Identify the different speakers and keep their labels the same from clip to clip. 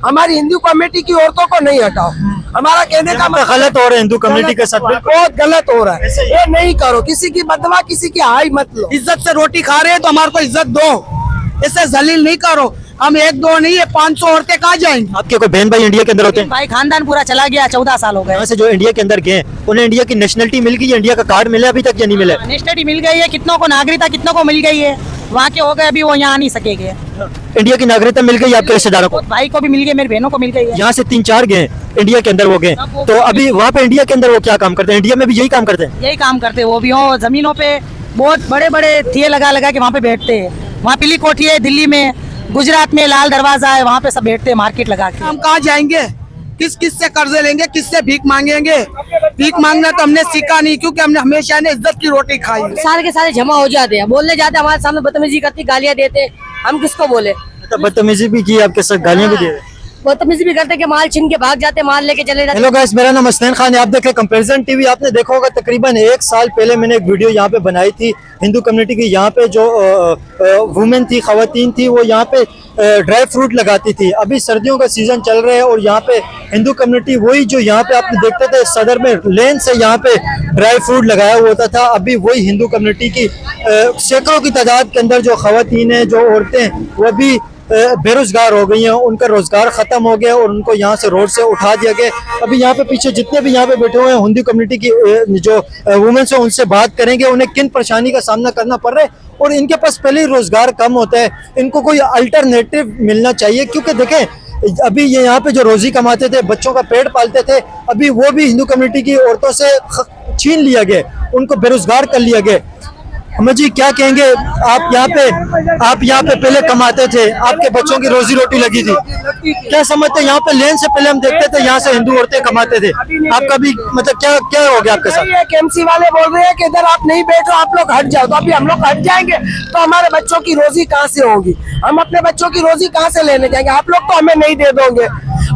Speaker 1: हमारी हिंदू कमेटी की औरतों को नहीं हटाओ। हमारा कहने का मतलब
Speaker 2: गलत हो रहा है हिंदू कम्युनिटी के साथ,
Speaker 1: बहुत गलत हो रहा है। ये नहीं करो, किसी की बदवा, किसी की हाई मत लो। इज्जत से रोटी खा रहे हैं तो हमारे को इज्जत दो, इससे जलील नहीं करो। हम एक दो नहीं है 500 औरतें कहाँ जाएंगी।
Speaker 2: आपके कोई बहन भाई इंडिया के अंदर होते हैं?
Speaker 3: भाई खानदान पूरा चला गया, 14 साल हो गए।
Speaker 2: यहाँ से जो इंडिया के अंदर गए उन्हें इंडिया की नेशनलिटी मिल गई है, इंडिया का कार्ड मिला अभी तक या नहीं मिला?
Speaker 3: नेशनलिटी मिल गई है, कितनों को नागरिकता कितनों को मिल गई है, वहाँ के हो गए, अभी वो यहाँ नहीं सकेंगे।
Speaker 2: इंडिया की नागरिकता मिल गई आपके रिश्तेदारों को?
Speaker 3: भाई को भी मिल गई, मेरी बहनों को मिल गई है।
Speaker 2: यहाँ से 3-4 गए इंडिया के अंदर, वो गए तो अभी वहाँ पे इंडिया के अंदर वो क्या काम करते हैं? इंडिया में भी यही काम करते हैं?
Speaker 3: यही काम करते हैं वो भी। हो जमीनों पे बहुत बड़े बड़े थिए लगा लगा के वहाँ पे बैठते हैं। वहाँ पीली कोठी है दिल्ली में, गुजरात में लाल दरवाजा है, वहाँ पे सब बैठते हैं मार्केट लगा के।
Speaker 1: हम कहाँ जाएंगे, किस किस से कर्जे लेंगे, किससे भीख मांगेंगे? भीख मांगना तो हमने सीखा नहीं, क्योंकि हमने हमेशा ने इज्जत की रोटी खाई।
Speaker 4: सारे के सारे जमा हो जाते हैं, बोलने जाते हैं, हमारे सामने बदतमीजी करती, गालियाँ देते, हम किसको बोले?
Speaker 2: बदतमीजी भी की, आपके साथ गालियाँ भी दी?
Speaker 4: बदतमीजी भी करते कि माल छीन के भाग जाते, माल लेके चले जाते।
Speaker 2: हेलो गाइस, मेरा नाम हसनैन खान है, आप देख रहे हैं कंपैरिजन टीवी। आपने देखा होगा तकरीबन 1 साल पहले मैंने एक वीडियो यहाँ पे बनाई थी हिंदू कम्युनिटी की। यहाँ पे जो वुमेन थी, खवातीन थी, वो यहाँ पे ड्राई फ्रूट लगाती थी। अभी सर्दियों का सीजन चल रहा है और यहाँ पे हिंदू कम्युनिटी वही जो यहाँ पे आपने देखते थे सदर में लेन से यहाँ पे ड्राई फ्रूट लगाया हुआ होता था, अभी वही हिंदू कम्युनिटी की सैकड़ों की तादाद के अंदर जो खवातीन है, जो औरतें, वो भी बेरोजगार हो गई हैं। उनका रोजगार खत्म हो गया और उनको यहाँ से रोड से उठा दिया गया। अभी यहाँ पे पीछे जितने भी यहाँ पे बैठे हुए हैं हिंदू कम्युनिटी की जो वुमेन्स हैं, उनसे बात करेंगे उन्हें किन परेशानी का सामना करना पड़ रहा है और इनके पास पहले ही रोजगार कम होता है, इनको कोई अल्टरनेटिव मिलना चाहिए। क्योंकि देखें अभी ये यहाँ पे जो रोजी कमाते थे, बच्चों का पेट पालते थे, अभी वो भी हिंदू कम्युनिटी की औरतों से छीन लिया गया, उनको बेरोजगार कर लिया गया। अम्मा जी क्या कहेंगे, आप यहाँ पे पहले कमाते थे, आपके बच्चों की रोजी रोटी लगी थी, क्या समझते हैं? यहाँ पे लेन से पहले हम देखते थे यहाँ से हिंदू औरतें कमाते थे, आपका भी मतलब क्या क्या हो गया आपके साथ?
Speaker 1: केएमसी वाले बोल रहे हैं कि इधर आप नहीं बैठो, आप लोग हट जाओ, तो अभी हम लोग हट जाएंगे तो हमारे बच्चों की रोजी कहाँ से होगी? हम अपने बच्चों की रोजी कहाँ से लेने जाएंगे? आप लोग तो हमें नहीं दे दोगे।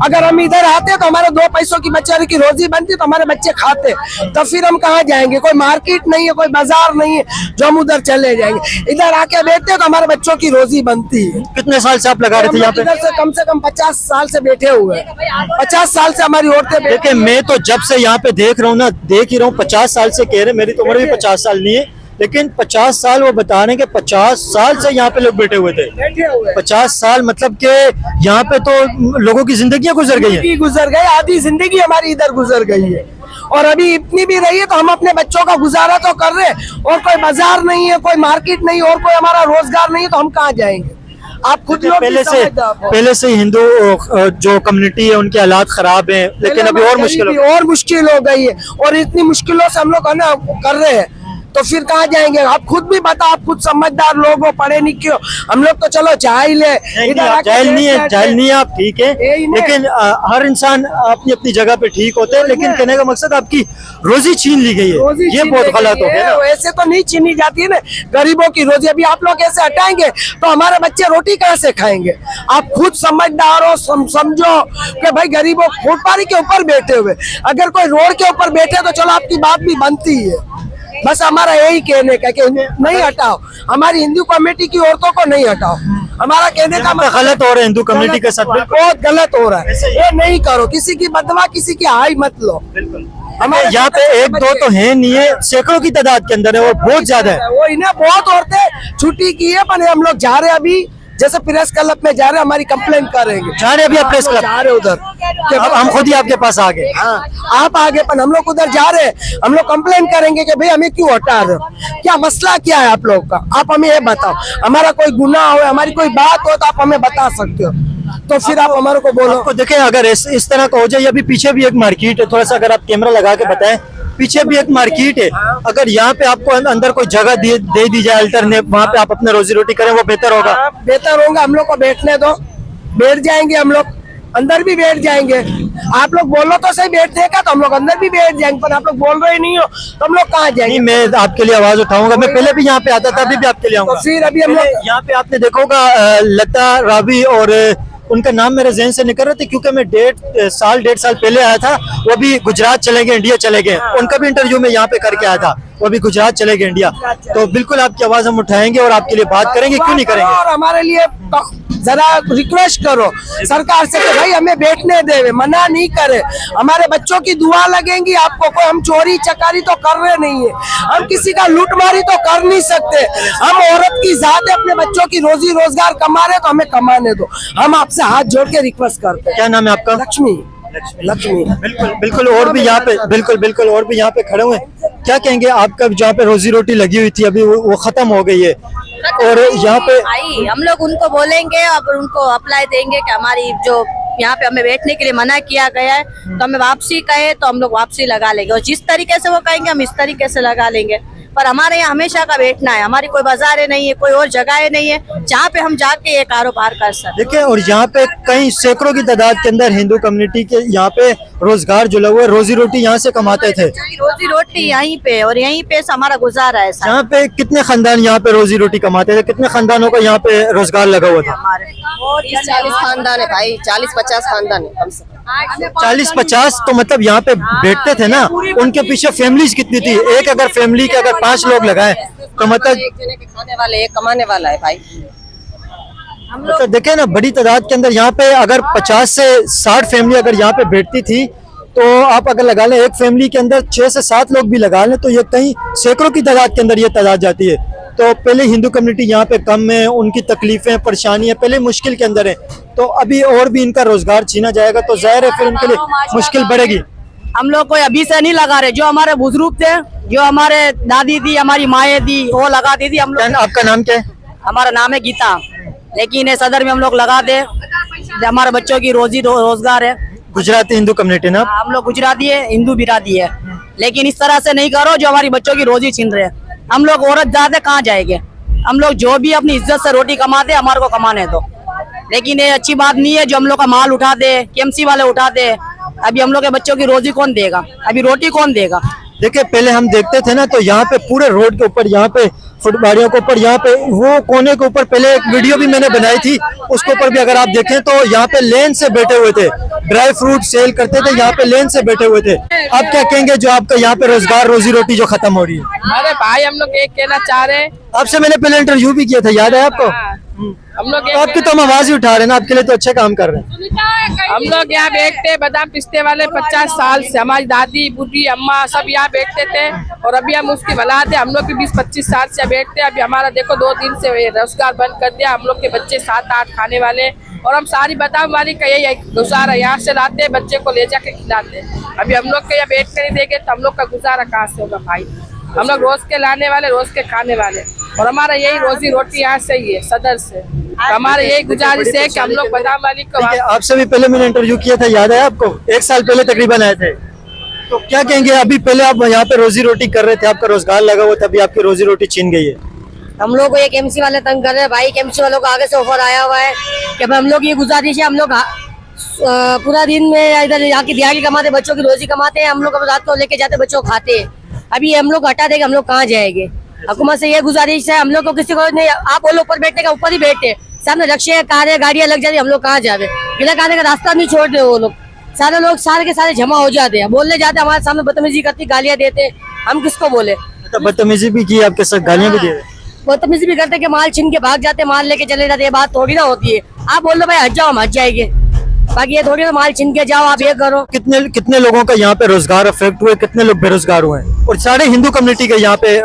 Speaker 1: अगर हम इधर आते तो हमारे 2 पैसों की बेचारे की रोजी बनती तो हमारे बच्चे खाते, तो फिर हम कहाँ जाएंगे? कोई मार्केट नहीं है, कोई बाजार नहीं है जो हम उधर चले जाएंगे। इधर आके बैठते तो हमारे बच्चों की रोजी बनती है।
Speaker 2: कितने साल से आप लगा रहे थे यहाँ पे?
Speaker 1: इधर से कम 50 साल से बैठे हुए हैं, 50 साल से हमारी औरतें।
Speaker 2: देखिए मैं तो जब से यहाँ पे देख रहा हूँ ना, देख ही रहा हूँ, 50 साल से कह रहे, मेरी तो उम्र भी 50 साल नहीं है, लेकिन 50 साल वो बता रहे हैं कि 50 साल से यहाँ पे लोग बैठे हुए थे। 50 साल मतलब कि यहाँ पे तो लोगों की जिंदगियां गुजर गई है,
Speaker 1: गुजर गई, आधी जिंदगी हमारी इधर गुजर गई है और अभी इतनी भी रही है तो हम अपने बच्चों का गुजारा तो कर रहे हैं। और कोई बाजार नहीं है, कोई मार्केट नहीं, और कोई हमारा रोजगार नहीं है, तो हम कहाँ जाएंगे? आप खुद लोग
Speaker 2: पहले से हिंदू जो कम्युनिटी है उनके हालात खराब हैं, लेकिन अभी और
Speaker 1: मुश्किल हो गई है और इतनी मुश्किलों से हम लोग है ना कर रहे हैं, तो फिर कहाँ जाएंगे? आप खुद भी बताओ, आप खुद समझदार लोग हो, पढ़े लिखे हो, हम लोग तो चलो जाहिल है।
Speaker 2: जाहिल नहीं है आप, ठीक है, लेकिन हर इंसान अपनी अपनी जगह पे ठीक होते हैं, लेकिन कहने का मकसद आपकी रोजी छीन ली गई है, ये बहुत गलत हो गया।
Speaker 1: वैसे तो नहीं छीनी जाती है ना गरीबों की रोजी। अभी आप लोग ऐसे हटाएंगे तो हमारे बच्चे रोटी कहाँ से खाएंगे? आप खुद समझदार हो, समझो कि भाई गरीबों फुटपाथी के ऊपर बैठे हुए, अगर कोई रोड के ऊपर बैठे तो चलो आपकी बात भी बनती है। बस हमारा यही कहने का कि नहीं हटाओ, हमारी हिंदू कमेटी की औरतों को नहीं हटाओ। हमारा कहने का मतलब
Speaker 2: गलत हो रहा है हिंदू कम्युनिटी के साथ,
Speaker 1: बहुत गलत हो रहा है। ये नहीं करो, किसी की बदवा, किसी की हाई मत लो।
Speaker 2: हमारे यहाँ पे 1-2 तो है नहीं है, सैकड़ों की तादाद के अंदर है, वो बहुत ज्यादा है।
Speaker 1: वो इन्हें बहुत औरतें छुट्टी की है, पर हम लोग जा रहे हैं अभी, जैसे प्रेस क्लब में जा रहे हैं, हमारी कंप्लेंट करेंगे।
Speaker 2: जा रहे अभी आप प्रेस क्लब?
Speaker 1: जा रहे उधर,
Speaker 2: अब हम खुद ही आपके पास आ गए।
Speaker 1: हाँ, आप आगे, पर हम लोग उधर जा रहे हैं, हम लोग कंप्लेंट करेंगे कि भाई हमें क्यों हटा रहे हो, क्या मसला क्या है आप लोग का, आप हमें ये बताओ। हमारा कोई गुनाह हो, हमारी कोई बात हो तो आप हमें बता सकते हो, तो फिर आप हमारे को बोलो।
Speaker 2: आपको देखें अगर इस तरह का हो जाए, अभी पीछे भी एक मार्केट है, थोड़ा सा अगर आप कैमरा लगा के बताएं, पीछे भी एक मार्केट है, अगर यहाँ पे आपको अंदर कोई जगह दे दी जाए अल्टरनेट, वहाँ पे आप अपने रोजी रोटी करें, वो बेहतर होगा।
Speaker 1: बेहतर होगा, हम लोग को बैठने दो, बैठ जाएंगे हम लोग, अंदर भी बैठ जाएंगे। आप लोग बोलो तो सही बैठने का, तो हम लोग अंदर भी बैठ जाएंगे, पर आप लोग बोल रहे नहीं हो तो हम लोग कहाँ जाएंगे?
Speaker 2: मैं आपके लिए आवाज उठाऊंगा, मैं पहले भी यहाँ पे आता था, अभी भी आपके लिए आऊंगा।
Speaker 1: तो फिर अभी हम लोग
Speaker 2: यहाँ पे आपने देखा होगा लता रावी, और उनका नाम मेरे जहन से निकल रहे थे क्योंकि मैं 1.5 साल पहले आया था, वो भी गुजरात चले गए, इंडिया चले गए, उनका भी इंटरव्यू में यहाँ पे करके आया था, वो भी गुजरात चले गए इंडिया। तो बिल्कुल आपकी आवाज हम उठाएंगे और आपके लिए बात करेंगे, क्यों नहीं करेंगे।
Speaker 1: और हमारे लिए जरा रिक्वेस्ट करो सरकार से कि भाई हमें बैठने दे, मना नहीं करे। हमारे बच्चों की दुआ लगेंगी आपको। कोई हम चोरी चकारी तो कर रहे नहीं है, हम किसी का लूटमारी तो कर नहीं सकते। हम औरत की जात है, अपने बच्चों की रोजी रोजगार कमा रहे तो हमें कमाने दो। हम आपसे हाथ जोड़ के रिक्वेस्ट करते हैं।
Speaker 2: क्या नाम है आपका?
Speaker 1: लक्ष्मी। लक्ष्मी।
Speaker 2: बिल्कुल बिल्कुल, और भी यहाँ पे बिल्कुल और भी यहाँ पे खड़े हुए हैं। क्या कहेंगे, आपका जहाँ पे रोजी रोटी लगी हुई थी अभी वो खत्म हो गई है, और यहाँ पे
Speaker 4: भाई हम लोग उनको बोलेंगे और उनको अप्लाई देंगे कि हमारी जो यहाँ पे हमें बैठने के लिए मना किया गया है तो हमें वापसी कहे तो हम लोग वापसी लगा लेंगे, और जिस तरीके से वो कहेंगे हम इस तरीके से लगा लेंगे। पर हमारे यहाँ हमेशा का बैठना है, हमारी कोई बाजारें नहीं है, कोई और जगह नहीं है जहाँ पे हम जाके ये कारोबार कर सकते।
Speaker 2: देखिए, और यहाँ पे कई सैकड़ों की तादाद के अंदर हिंदू कम्युनिटी के यहाँ पे रोजगार जुड़ा हुआ है, रोजी रोटी यहाँ से कमाते थे।
Speaker 4: रोजी रोटी यहीं पे और यहीं पे हमारा गुजारा है।
Speaker 2: यहाँ पे कितने खानदान यहाँ पे रोजी रोटी कमाते थे? कितने खानदानों का यहाँ पे रोजगार लगा हुआ था?
Speaker 4: हमारे
Speaker 5: 40 खानदान है भाई, 40-50 खानदान है कम से कम।
Speaker 2: 40-50 तो मतलब यहाँ पे बैठते थे ना, उनके पीछे फैमिलीज कितनी थी? एक अगर फैमिली के अगर 5 लोग लगाए तो मतलब
Speaker 5: एक जने के खाने वाले, एक कमाने वाला है भाई।
Speaker 2: मतलब देखे ना, बड़ी तादाद के अंदर यहाँ पे अगर 50 से 60 फैमिली अगर यहाँ पे बैठती थी तो आप अगर लगा लें एक फैमिली के अंदर 6 से 7 लोग भी लगा लें तो ये कहीं सैकड़ों की तादाद के अंदर ये तादाद जाती है। तो पहले हिंदू कम्युनिटी यहाँ पे कम है, उनकी तकलीफें परेशानियां पहले मुश्किल के अंदर है, तो अभी और भी इनका रोजगार छीना जाएगा तो जाहिर है फिर उनके लिए मुश्किल बढ़ेगी।
Speaker 3: हम लोग कोई अभी से नहीं लगा रहे, जो हमारे बुजुर्ग थे, जो हमारे दादी थी, हमारी माएँ थी, वो लगाती थी। हम लोग,
Speaker 2: आपका नाम क्या है?
Speaker 3: हमारा नाम है गीता, लेकिन ये सदर में हम लोग लगा दे, हमारे बच्चों की रोजी रोजगार है।
Speaker 2: गुजराती हिंदू कम्युनिटी ना?
Speaker 3: हम लोग गुजराती है, हिंदू बिरादी है, लेकिन इस तरह से नहीं करो जो हमारी बच्चों की रोजी छीन रहे हैं। हम लोग औरत जाते कहाँ जाएंगे? हम लोग जो भी अपनी इज्जत से रोटी कमाते हमारे को कमाने दो, लेकिन ये अच्छी बात नहीं है जो हम लोग का माल उठा दे, केएमसी वाले उठा दे। अभी हम लोग के बच्चों की रोजी कौन देगा? अभी रोटी कौन देगा?
Speaker 2: देखिए, पहले हम देखते थे ना तो यहाँ पे पूरे रोड के ऊपर, यहाँ पे फुटबाड़ियों के ऊपर, यहाँ पे वो कोने के ऊपर पहले एक वीडियो भी मैंने बनाई थी, उसके ऊपर भी अगर आप देखें तो यहाँ पे लेन से बैठे हुए थे, ड्राई फ्रूट सेल करते थे, यहाँ पे लेन से बैठे हुए थे। आप क्या कहेंगे जो आपका यहाँ पे रोजगार रोजी रोटी जो खत्म हो रही है?
Speaker 6: अरे भाई हम लोग एक कहना चाह रहे हैं,
Speaker 2: आपसे मैंने पहले इंटरव्यू भी किया था, याद है आपको?
Speaker 6: हम लोग
Speaker 2: तो आपकी तो हम आवाज ही उठा रहे हैं ना, आपके लिए तो अच्छे काम कर रहे हैं।
Speaker 6: हम लोग यहाँ बैठते बादाम पिस्ते वाले 50 साल से, हमारी दादी बूढ़ी अम्मा सब यहाँ बैठते थे, और अभी हम उसकी भला थे। हम लोग भी 20-25 साल से बैठते हैं। अभी हमारा देखो 2 दिन से रोजगार बंद कर दिया। हम लोग के बच्चे 7-8 खाने वाले, और हम सारी बादाम वाली का यही गुजारा, यहाँ से लाते बच्चे को ले जाके खिलाते। अभी हम लोग के यहाँ बैठ कर नहीं देंगे तो हम लोग का गुजारा कहाँ से होगा भाई? हम लोग रोज के लाने वाले, रोज के खाने वाले, और हमारा यही रोजी रोटी यहाँ से ही है, सदर से। हमारे यही गुजारिश है कि हम लोग बादाम वाली को।
Speaker 2: आपसे भी पहले मैंने इंटरव्यू किया था, याद है आपको? 1 साल पहले तकरीबन आए थे। तो क्या कहेंगे, अभी पहले आप यहाँ पे रोजी रोटी कर रहे थे, आपका रोजगार लगा हुआ था, अभी आपकी रोजी रोटी छीन गई है।
Speaker 4: हम लोग को ये केएमसी वाले तंग कर रहे हैं भाई। केएमसी वालों को आगे से ऑफर आया हुआ है कि हम लोग ये गुजारिश है, हम लोग पूरा दिन में इधर यहाँ की दिहाड़ी कमाते, बच्चों की रोजी कमाते हैं। हम लोग रात को लेके जाते, बच्चों को खाते हैं। अभी हम लोग हटा देंगे, हम लोग कहाँ जाएंगे? हुकूमत से ये गुजारिश है, हम लोग को किसी को नहीं, आप वो ऊपर बैठने का ऊपर ही बैठे, सामने रक्शे कारें गाड़ियां लग जाती, हम लोग कहाँ जावे? गिलक आने का रास्ता नहीं छोड़ रहे वो लोग। सारे लोग सारे के सारे जमा हो जाते हैं, बोलने जाते, हमारे सामने बदतमीजी करती, गालियां देते। हम किसको बोले?
Speaker 2: तो बदतमीजी भी की, आपके साथ गालियां भी दी?
Speaker 4: बदतमीजी भी करते कि माल छीन के भाग जाते, माल लेके चले जाते। ये बात थोड़ी ना होती है। आप बोल दो भाई हट जाओ, हम हट जाएंगे, बाकी ये थोड़ी ना माल छीन के जाओ, आप ये करो।
Speaker 2: कितने लोगों का यहाँ पे रोजगार अफेक्ट हुए, कितने लोग बेरोजगार हुए? और सारे हिंदू कम्युनिटी के यहाँ पे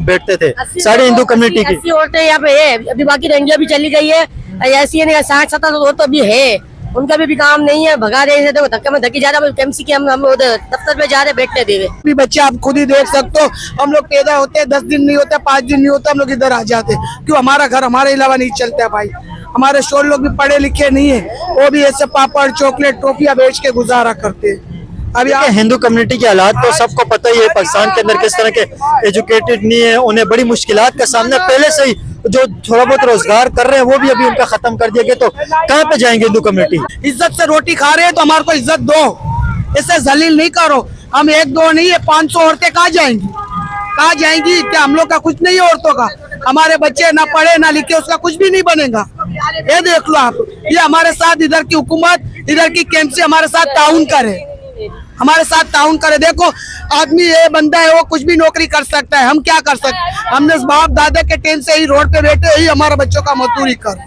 Speaker 2: बैठते थे, सारे हिंदू कम्युनिटी की
Speaker 4: 80 औरतें यहाँ पे है। अभी बाकी रंगिया भी चली गई है, ऐसी नहीं 60-70 औरत तो अभी है, उनका भी काम नहीं है, भगा रहे हैं। देखो धक्के में धक्की जा रहा है, केएमसी के हम उधर दफ्तर में जा रहे, बैठने दे रहे।
Speaker 1: भी बच्चे आप खुद ही देख सकते हो, हम लोग पैदा होते हैं 10 दिन नहीं होते, 5 दिन नहीं होते, हम लोग इधर आ जाते। क्यों? हमारा घर हमारे अलावा नहीं चलता है भाई। हमारे शोर लोग भी पढ़े लिखे नहीं है, वो भी ऐसे पापड़ चॉकलेट टोपियां बेच के गुजारा करते हैं। अभी
Speaker 2: हिंदू कम्युनिटी के हालात तो सबको पता ही है, पाकिस्तान के अंदर किस तरह के एजुकेटेड नहीं है, उन्हें बड़ी मुश्किलात का सामना पहले से ही। जो थोड़ा बहुत रोजगार कर रहे हैं वो भी अभी उनका खत्म कर दिया गया, तो कहाँ पे जाएंगे हिंदू कम्युनिटी?
Speaker 1: इज्जत से रोटी खा रहे हैं तो हमारे को इज्जत दो, इससे जलील नहीं करो। हम 1-2 नहीं है, 500 औरतें कहाँ जाएंगी? कहाँ जाएंगी? क्या हम लोग का कुछ नहीं है औरतों का? हमारे बच्चे ना पढ़े ना लिखे, उसका कुछ भी नहीं बनेगा। ये देख लो आप, ये हमारे साथ इधर की हुकूमत, इधर की केएमसी हमारे साथ ताउन करे, हमारे साथ ताउन करे। देखो आदमी ये बंदा है, वो कुछ भी नौकरी कर सकता है, हम क्या कर सकते? हमने बाप दादा के टाइम से ही रोड पे बैठे ही हमारे बच्चों का मजदूरी कर।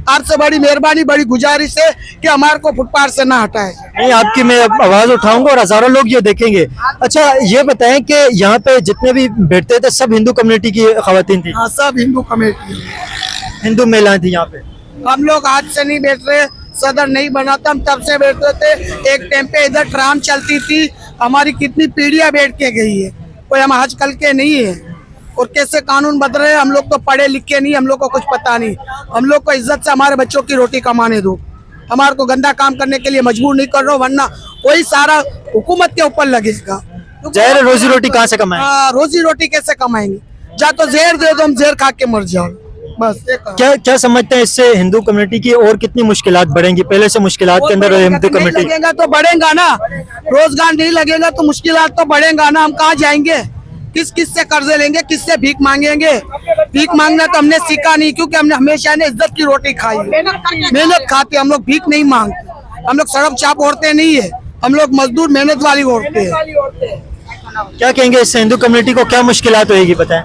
Speaker 1: आपसे बड़ी मेहरबानी, बड़ी गुजारिश है कि हमारे को फुटपाथ से ना हटाए।
Speaker 2: नहीं, आपकी मैं अब आवाज उठाऊंगा और हजारों लोग ये देखेंगे। अच्छा, ये बताएं कि यहाँ पे जितने भी बैठते थे सब हिंदू कम्युनिटी की खवातीन थी?
Speaker 1: हाँ, सब हिंदू कमेटी,
Speaker 2: हिंदू महिलाएं थी यहाँ पे?
Speaker 1: हम लोग आज से नहीं बैठ रहे, सदर नहीं बना था हम तब से बैठते थे। एक टाइम पे इधर ट्राम चलती थी, हमारी कितनी पीढ़ियां बैठ के गई है, कोई हम आजकल के नहीं है। और कैसे कानून बदल रहे हैं, हम लोग तो पढ़े लिखे नहीं, हम लोग को कुछ पता नहीं। हम लोग को इज्जत से हमारे बच्चों की रोटी कमाने दो, हमारे को गंदा काम करने के लिए मजबूर नहीं कर रहा, वरना वही सारा हुकूमत के ऊपर लगेगा।
Speaker 2: जहर रोजी रोटी कहाँ से कमाएं?
Speaker 1: रोजी रोटी कैसे कमाएंगे? जा तो जहर दे दो, हम जहर खा के मर जाओ बस।
Speaker 2: क्या समझते हैं इससे हिंदू कम्युनिटी की और कितनी मुश्किलात बढ़ेंगी? पहले से मुश्किलात के अंदर हिंदू कम्युनिटी
Speaker 1: लगेगा तो बढ़ेगा ना, रोजगार नहीं लगेगा तो मुश्किलात तो बढ़ेगा ना। हम कहाँ जाएंगे, किस किस से कर्जे लेंगे, किससे भीख मांगेंगे? भीख मांगना तो हमने सीखा नहीं, क्योंकि हमने हमेशा ने इज्जत की रोटी खाई, मेहनत खाते। हम लोग भीख नहीं मांगते, हम लोग सड़क चाप औरतें नहीं है, हम लोग मजदूर मेहनत वाली औरतें हैं।
Speaker 2: क्या कहेंगे इससे हिंदू कम्युनिटी को क्या मुश्किलात होगी बताएं?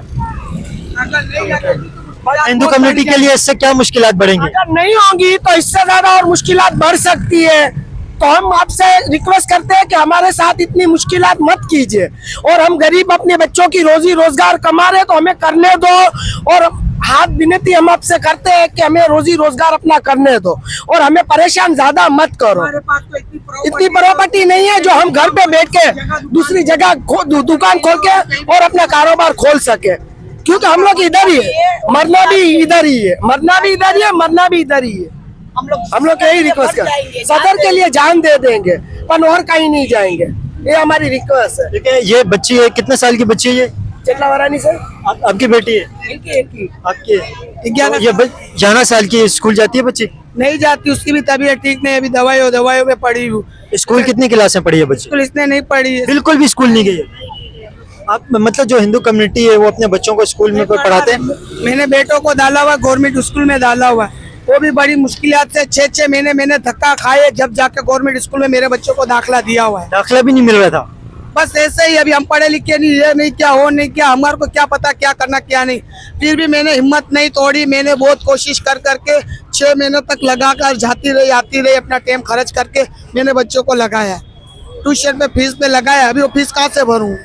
Speaker 2: हिंदू कम्युनिटी के लिए इससे क्या मुश्किलात बढ़ेंगी?
Speaker 1: अगर नहीं होंगी तो इससे ज्यादा और मुश्किलात बढ़ सकती है। तो हम आपसे रिक्वेस्ट करते हैं कि हमारे साथ इतनी मुश्किलात मत कीजिए, और हम गरीब अपने बच्चों की रोजी रोजगार कमा रहे तो हमें करने दो, और हाथ विनती हम आपसे करते हैं कि हमें रोजी रोजगार अपना करने दो, और हमें परेशान ज्यादा मत करो। इतनी प्रॉपर्टी नहीं है जो हम घर पे बैठ के दूसरी जगह दुकान खोल के और अपना कारोबार खोल सके, क्योंकि हम लोग इधर ही है, मरना भी इधर ही है, मरना भी इधर ही है, मरना भी इधर ही है। हम लोग यही रिक्वेस्ट कर, सदर के लिए जान दे देंगे पर और कहीं नहीं जाएंगे, ये हमारी रिक्वेस्ट है।
Speaker 2: ठीक है, ये बच्ची है, कितने साल की बच्ची है ये?
Speaker 1: चिटला वारानी सर,
Speaker 2: आपकी बेटी है? आपकी 11 साल की, स्कूल जाती है बच्ची?
Speaker 1: नहीं जाती, उसकी भी तबीयत ठीक नहीं, अभी दवाइयों में पड़ी हूँ।
Speaker 2: स्कूल कितनी क्लास में पढ़ी है बच्ची?
Speaker 1: स्कूल इसने नहीं पढ़ी है,
Speaker 2: बिल्कुल भी स्कूल नहीं गई है। आप मतलब जो हिंदू कम्युनिटी है वो अपने बच्चों को स्कूल में पढ़ाते हैं?
Speaker 1: मैंने बेटों को डाला हुआ गवर्नमेंट स्कूल में डाला हुआ है, वो भी बड़ी मुश्किलात से 6-6 महीने मैंने धक्का खाए, जब जाके गवर्नमेंट स्कूल में मेरे बच्चों को दाखिला दिया हुआ है।
Speaker 2: दाखिला भी नहीं मिल रहा था?
Speaker 1: बस ऐसे ही, अभी हम पढ़े लिखे नहीं, ये नहीं क्या हो नहीं क्या, हमारे को क्या पता क्या करना क्या नहीं। फिर भी मैंने हिम्मत नहीं तोड़ी, मैंने बहुत कोशिश कर करके 6 महीनों तक लगाकर जाती रही आती रही, अपना टाइम खर्च करके मैंने बच्चों को लगाया, ट्यूशन पे फीस पे लगाया। अभी वो फीस कहाँ से भरूँ?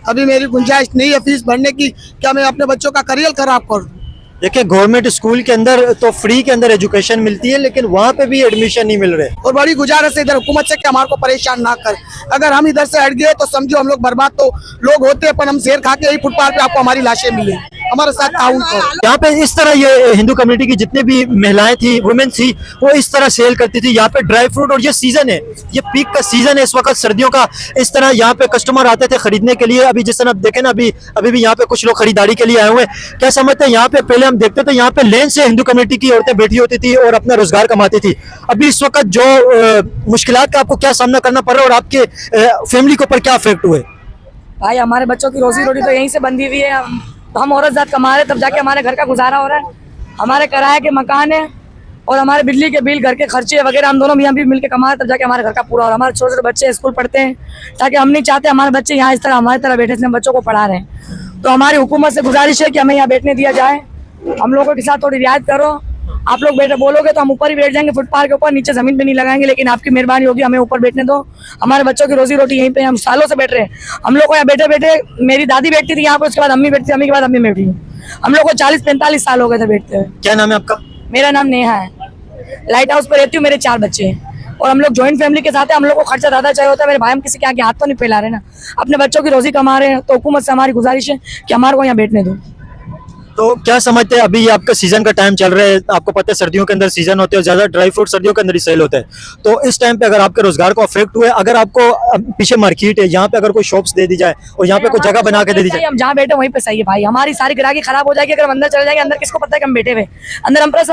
Speaker 1: अभी मेरी गुंजाइश नहीं है फीस भरने की, क्या मैं अपने बच्चों का करियर खराब कर दूँ?
Speaker 2: देखिए, गवर्नमेंट स्कूल के अंदर तो फ्री के अंदर एजुकेशन मिलती है, लेकिन वहाँ पे भी एडमिशन नहीं मिल रहे।
Speaker 1: और बड़ी गुजारिश है इधर हुकूमत से कि हमारे को परेशान ना कर, अगर हम इधर से हट गए तो समझो हम लोग बर्बाद तो लोग होते हैं, पर हम शेर खा के यही फुटपाथ पे आपको हमारी लाशें मिले, हमारे साथ ताउन करो।
Speaker 2: यहाँ पे इस तरह ये हिंदू कम्युनिटी की जितने भी महिलाएं थी, वुमेन थी, वो इस तरह सेल करती थी। यहाँ पे ड्राई फ्रूट, और ये सीजन है, ये पीक का सीजन है इस वक्त सर्दियों का, इस तरह यहाँ पे कस्टमर आते थे खरीदने के लिए। अभी जिस तरह देखे ना, अभी भी यहाँ पे कुछ लोग खरीदारी के लिए आए हुए हैं। क्या समझते हैं, यहाँ पे पहले हम देखते थे यहाँ पे लेन से हिंदू कम्युनिटी की औरतें बैठी होती थी और अपना रोजगार कमाती थी। अभी इस वक्त जो मुश्किलात का आपको क्या सामना करना पड़ रहा है और आपके फैमिली के ऊपर क्या इफेक्ट हुए?
Speaker 3: भाई हमारे बच्चों की रोजी रोटी तो यहीं से बंधी हुई है, तो हम औरत जात कमा रहे तब जाके हमारे घर का गुजारा हो रहा है। हमारे किराए के मकान है और हमारे बिजली के बिल, घर के खर्चे वगैरह हम दोनों भी मिल के कमा रहे तब जाके हमारे घर का पूरा हो रहा है। हमारे छोटे छोटे बच्चे स्कूल पढ़ते हैं, ताकि हम नहीं चाहते हमारे बच्चे यहाँ इस तरह हमारी तरह बैठे, इसलिए हम बच्चों को पढ़ा रहे हैं। तो हमारी हुकूमत से गुजारिश है कि हमें यहाँ बैठने दिया जाए, हम लोगों के साथ थोड़ी रियायत करो। आप लोग बैठे बोलोगे तो हम ऊपर ही बैठ जाएंगे, फुटपाथ के ऊपर, नीचे जमीन पे नहीं लगाएंगे, लेकिन आपकी मेहरबानी होगी, हमें ऊपर बैठने दो। हमारे बच्चों की रोजी रोटी यहीं पे, हम सालों से बैठ रहे हैं। हम लोग को यहाँ बैठे बैठे, मेरी दादी बैठती थी यहाँ पे, उसके बाद अम्मी बैठती थी, अम्मी के बाद अम्मी बैठी हूँ। हम लोग को 40-45 साल हो गए थे बैठते हुए।
Speaker 2: क्या नाम है आपका?
Speaker 3: मेरा नाम नेहा है, लाइट हाउस पर रहती हूँ, मेरे 4 बच्चे हैं और हम लोग ज्वाइंट फैमिली के साथ हैं। हम लोग को खर्चा ज्यादा चाहिए होता है, मेरे भाई हम किसी के आगे हाथ तो नहीं फैला रहे ना, अपने बच्चों की रोजी कमा रहे हैं। तो हुकूमत से हमारी गुजारिश है कि हमारे को यहाँ बैठने दो।
Speaker 2: तो क्या समझते हैं, अभी ये आपका सीजन का टाइम चल रहा है, आपको पता है सर्दियों के अंदर सीजन होते हैं, ज्यादा ड्राई फ्रूट सर्दियों के अंदर ही सेल होता है। तो इस टाइम पे अगर आपके रोजगार को अफेक्ट हुए, अगर आपको पीछे मार्केट है, यहाँ पे अगर कोई शॉप्स दे दी जाए और यहाँ पे कोई जगह बना के दे दी जाए,
Speaker 3: हम जहाँ बैठे वहीं पे सही है भाई। हमारी सारी ग्राहकी खराब हो जाएगी अगर हम अंदर चले जाएंगे। अंदर किसको पता है कि हम बैठे हुए अंदर अम्प्रेस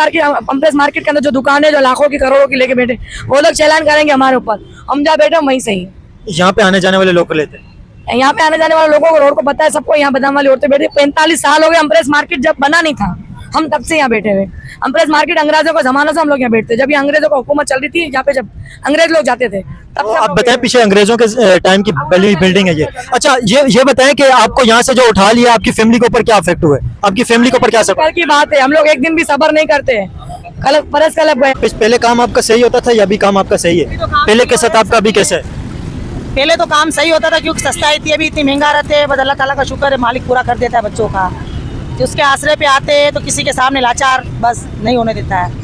Speaker 3: मार्केट के अंदर जो दुकान है, जो लाखों की करोड़ों की लेके बैठे, वो लोग चैलान करेंगे हमारे ऊपर। हम जहाँ बैठे वहीं सही है।
Speaker 2: यहाँ पे आने जाने वाले लोग लेते हैं,
Speaker 3: यहाँ पे आने जाने वाले लोगों को, रोड को पता है सबको, यहाँ बदाम वाली औरतें बैठी। 45 साल हो गए, अम्प्रेस मार्केट जब बना नहीं था, हम तब से यहाँ बैठे हुए। अम्प्रेस मार्केट अंग्रेजों का जमाना से हम लोग यहाँ बैठते, जब ये अंग्रेजों का हुकूमत चल रही थी, यहाँ पे जब अंग्रेज लोग जाते थे तब
Speaker 2: तो
Speaker 3: से।
Speaker 2: आप बताएं, पीछे अंग्रेजों के टाइम की पहली बिल्डिंग है ये। अच्छा, ये बताएं कि आपको यहाँ से जो उठा लिया, आपकी फैमिली के ऊपर क्या इफेक्ट हुए, आपकी फैमिली के ऊपर क्या असर?
Speaker 3: कल की बात है, हम लोग एक दिन भी सब्र नहीं करते।
Speaker 4: परस कलब गए।
Speaker 2: पहले काम आपका सही होता था या अभी काम आपका सही है? पहले के साथ आपका अभी कैसा है?
Speaker 3: पहले तो काम सही होता था क्योंकि सस्ता थी, अभी इतनी महंगा रहते हैं। बस अल्लाह ताला का शुक्र है, मालिक पूरा कर देता है बच्चों का। जो उसके आसरे पे आते हैं तो किसी के सामने लाचार बस नहीं होने देता है।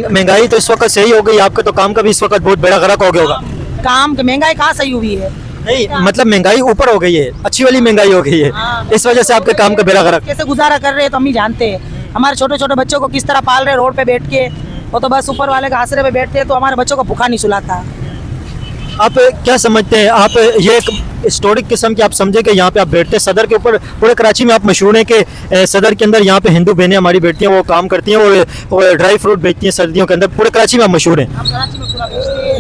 Speaker 2: महंगाई तो इस वक्त सही हो गई, आपका तो काम का भी इस वक्त बहुत बड़ा गरक हो गया होगा।
Speaker 3: काम की महंगाई कहाँ सही हुई है?
Speaker 2: नहीं मतलब महंगाई ऊपर हो गई है, अच्छी वाली महंगाई हो गई है, इस वजह से आपके काम का बेड़ा गरक।
Speaker 3: कैसे गुजारा कर रहे हैं तो हम ही जानते हैं। हमारे छोटे छोटे बच्चों को किस तरह पाल रहे रोड पे बैठ के, वो तो बस ऊपर वाले के आसरे पे बैठते हैं तो हमारे बच्चों को भूखा नहीं सुलाता।
Speaker 2: आप क्या समझते हैं, आप ये एक हिस्टोरिक किस्म की आप समझे कि यहाँ पे आप बैठते हैं सदर के ऊपर, पूरे कराची में आप मशहूर हैं कि सदर के अंदर यहाँ पे हिंदू बहनें हमारी बैठती हैं, वो काम करती हैं और ड्राई फ्रूट बेचती हैं सर्दियों के अंदर, पूरे कराची में आप मशहूर हैं।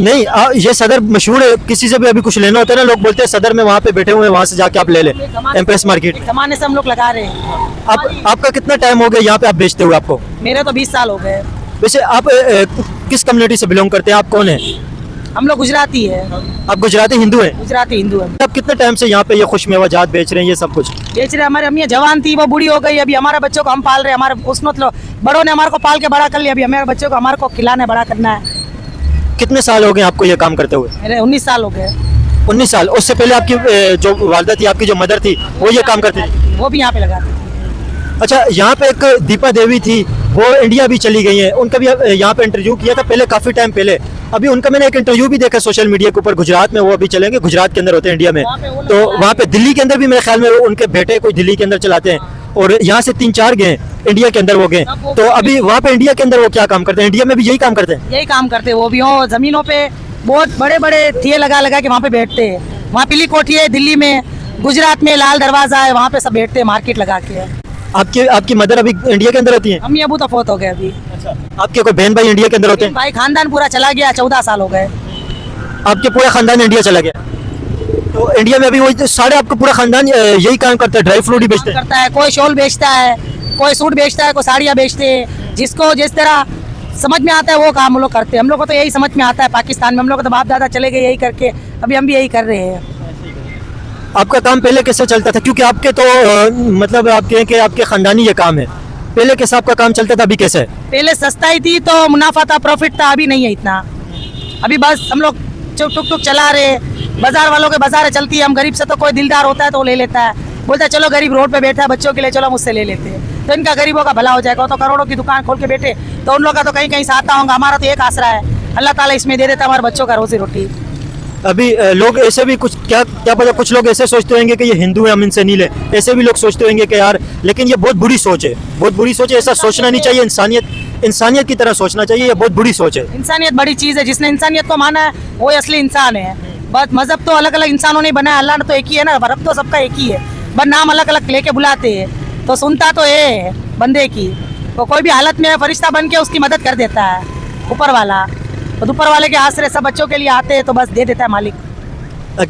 Speaker 2: नहीं ये सदर मशहूर है, किसी से भी अभी कुछ लेना होता है ना, लोग बोलते हैं सदर में वहाँ पे बैठे हुए हैं, वहाँ से जाके आप ले लें एम्प्रेस मार्केट।
Speaker 3: जमाने से हम लोग लगा रहे हैं।
Speaker 2: आपका कितना टाइम हो गया यहाँ पे आप बेचते हुए? आपको
Speaker 3: मेरे तो 20 साल हो गए।
Speaker 2: वैसे आप किस कम्युनिटी से बिलोंग करते हैं? आप कौन है?
Speaker 3: हम लोग गुजराती है।
Speaker 2: आप गुजराती हिंदू हैं?
Speaker 3: गुजराती हिंदू है।
Speaker 2: आप कितने टाइम से यहाँ पे ये खुश मेवाजात बेच रहे हैं, ये सब कुछ
Speaker 3: बेच रहे? हमारी अम्मी जवान थी, वो बूढ़ी हो गई, अभी हमारे बच्चों को हम पाल रहे हैं। हमारे उसने बड़ों ने हमारे को पाल के बड़ा कर लिया, अभी हमारे बच्चों को हमारे को खिलाना बड़ा करना है।
Speaker 2: कितने साल हो गए आपको ये काम करते हुए?
Speaker 3: मेरे 19 साल हो गए।
Speaker 2: 19 साल। उससे पहले आपकी जो वालदा थी, आपकी जो मदर थी, वो ये काम करती थी?
Speaker 3: वो भी यहाँ पे लगाती थी।
Speaker 2: अच्छा, यहाँ पे एक दीपा देवी थी, वो इंडिया भी चली गई हैं, उनका भी यहाँ पे इंटरव्यू किया था पहले, काफी टाइम पहले। अभी उनका मैंने एक इंटरव्यू भी देखा सोशल मीडिया के ऊपर, गुजरात में वो अभी चलेंगे, गुजरात के अंदर होते हैं इंडिया में, तो वहाँ पे दिल्ली के अंदर भी मेरे ख्याल में उनके बेटे कोई दिल्ली के अंदर चलाते हैं, और यहाँ से 3-4 गए इंडिया के अंदर वो गए। तो अभी वहाँ पे इंडिया के अंदर वो क्या काम करते हैं? इंडिया में भी यही काम करते हैं?
Speaker 3: यही काम करते हैं वो भी। हो जमीनों पे बहुत बड़े बड़े थिए लगा लगा के वहाँ पे बैठते हैं। वहाँ पीली कोठी है दिल्ली में, गुजरात में लाल दरवाजा है, वहाँ पे सब बैठते हैं मार्केट लगा के।
Speaker 2: आपकी मदर अभी इंडिया के अंदर होती है?
Speaker 3: अम्मी अबू तो फौत हो गए अभी।
Speaker 2: आपके कोई बहन भाई इंडिया के अंदर होते हैं?
Speaker 3: भाई खानदान पूरा चला गया, 14 साल हो गए।
Speaker 2: आपके पूरा खानदान इंडिया चला गया? तो इंडिया में अभी वही सारे आपका पूरा खानदान यही काम करता है, ड्राई फ्रूट ही बेचते हैं?
Speaker 3: करता है, कोई शॉल बेचता है, कोई सूट बेचता है, कोई साड़ियाँ बेचते हैं। जिसको जिस तरह समझ में आता है वो काम हम लोग करते हैं। हम लोग को तो यही समझ में आता है, पाकिस्तान में हम लोग तो बाप दादा चले गए यही करके, अभी हम भी यही कर रहे हैं।
Speaker 2: आपका काम पहले कैसे चलता था? क्योंकि आपके तो मतलब आप कहें कि आपके खानदानी ये काम है, पहले कैसे आपका काम चलता था, अभी कैसे है?
Speaker 3: पहले सस्ताई थी तो मुनाफा था, प्रॉफिट था, अभी नहीं है इतना। अभी बस हम लोग टुक टुक चला रहे, बाजार वालों के बाजार चलती है। हम गरीब से तो कोई दिलदार होता है तो वो ले लेता है, बोलता है चलो गरीब रोड पे बैठा है बच्चों के लिए, चलो मुझसे ले लेते हैं, तो इनका गरीबों का भला हो जाएगा। तो करोड़ों की दुकान खोल के बैठे तो उन लोगों का तो कहीं कहीं से आता होगा, हमारा तो एक आसरा है, अल्लाह ताला इसमें दे देता है हमारे बच्चों का रोजी रोटी।
Speaker 2: अभी लोग ऐसे भी कुछ क्या पता, कुछ लोग ऐसे सोचते होंगे कि ये हिंदू है हम इनसे नहीं ले, ऐसे भी लोग सोचते होंगे कि यार, लेकिन ये बहुत बुरी सोच है, बहुत बुरी सोच है, ऐसा सोचना नहीं चाहिए। इंसानियत की तरह सोचना चाहिए, ये बहुत बुरी सोच है।
Speaker 3: इंसानियत बड़ी चीज़ है, जिसने इंसानियत को माना है वो असली इंसान है। बस मजहब तो अलग अलग इंसानों ने बनाया, अल्लाह ने तो एक ही है ना, रब तो सबका एक ही है, बस नाम अलग अलग लेके बुलाते हैं। तो सुनता तो है बंदे की, तो कोई भी हालत में फरिश्ता बन के उसकी मदद कर देता है ऊपर वाला, तो ऊपर वाले के आसरे सब बच्चों के लिए आते हैं तो बस दे देता है मालिक।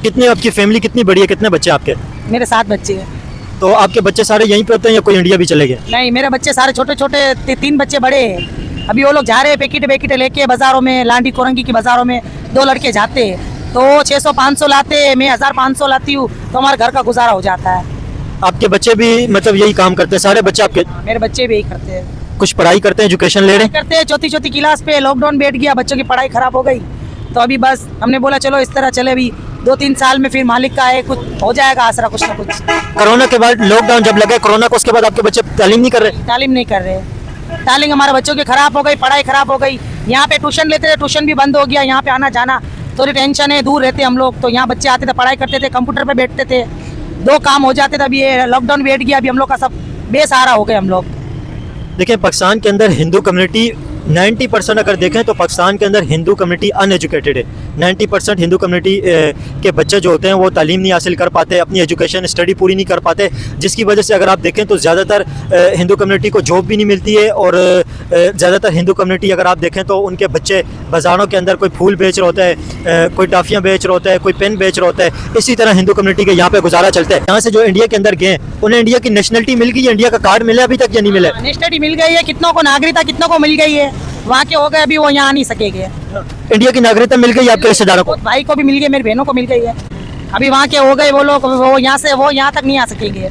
Speaker 2: कितनी आपकी फैमिली कितनी बड़ी है, कितने बच्चे आपके?
Speaker 3: मेरे 7 बच्चे हैं।
Speaker 2: तो आपके बच्चे सारे यहीं पे होते हैं या कोई इंडिया भी चले गए?
Speaker 3: नहीं, मेरे बच्चे सारे छोटे छोटे, 3 बच्चे बड़े हैं। अभी वो लोग जा रहे हैं पैकेट लेके बाजारों में, लांडी कोरंगी की बाजारों में 2 लड़के जाते हैं, तो 600-500 लाते हैं, मैं 1000-500 लाती हूँ, तो हमारे घर का गुजारा हो जाता है।
Speaker 2: आपके बच्चे भी मतलब यही काम करते हैं? सारे बच्चे आपके?
Speaker 3: मेरे बच्चे भी यही करते हैं।
Speaker 2: कुछ पढ़ाई करते हैं, एजुकेशन ले रहे हैं?
Speaker 3: करते हैं, चौथी क्लास पे। लॉकडाउन बैठ गया, बच्चों की पढ़ाई खराब हो गई, तो अभी बस हमने बोला चलो इस तरह चले, अभी 2-3 साल में फिर मालिक का है, कुछ हो जाएगा आसरा, कुछ ना कुछ।
Speaker 2: कोरोना के बाद लॉकडाउन जब लगे कोरोना को, उसके बाद आपके बच्चे तालीम नहीं कर रहे?
Speaker 3: तालीम नहीं कर रहे, तालीम हमारे बच्चों की खराब हो गई, पढ़ाई खराब हो गई। यहाँ पे ट्यूशन लेते थे, ट्यूशन भी बंद हो गया, यहाँ पे आना जाना थोड़ी टेंशन है, दूर रहते हम लोग, तो यहाँ बच्चे आते थे, पढ़ाई करते थे, कंप्यूटर पे बैठते थे, 2 काम हो जाते थे। अभी ये लॉकडाउन बैठ गया, अभी हम लोग का सब बेसहारा हो गए हम लोग।
Speaker 2: देखिए, पाकिस्तान के अंदर हिंदू कम्युनिटी 90% अगर देखें तो पाकिस्तान के अंदर हिंदू कम्युनिटी अनएजुकेटेड है। 90% हिंदू कम्युनिटी के बच्चे जो होते हैं वो तालीम नहीं हासिल कर पाते, अपनी एजुकेशन स्टडी पूरी नहीं कर पाते, जिसकी वजह से अगर आप देखें तो ज़्यादातर हिंदू कम्युनिटी को जॉब भी नहीं मिलती है, और ज़्यादातर हिंदू कम्युनिटी अगर आप देखें तो उनके बच्चे बाज़ारों के अंदर कोई फूल बेच रहा होता है, कोई टाफियाँ बेच रहा होता है, कोई पेन बेच रहा होता है। इसी तरह हिंदू कम्युनिटी के यहाँ पे गुजारा चलता है। यहाँ से जो इंडिया के अंदर गए उन्हें इंडिया की नेशनलिटी मिल गई है, इंडिया का कार्ड मिला अभी तक या नहीं मिला?
Speaker 3: नेशनलिटी मिल गई है, कितनों को नागरिकता कितनों को मिल गई है, वहाँ के हो गए, अभी वो यहाँ नहीं सकेंगे।
Speaker 2: इंडिया की नागरिकता मिल गई आपके रिश्तेदारों को?
Speaker 3: भाई को भी मिल गई, मेरी बहनों को मिल गई है, अभी वहाँ के हो गए वो लोग, वो यहाँ से वो यहाँ तक नहीं आ सकेंगे।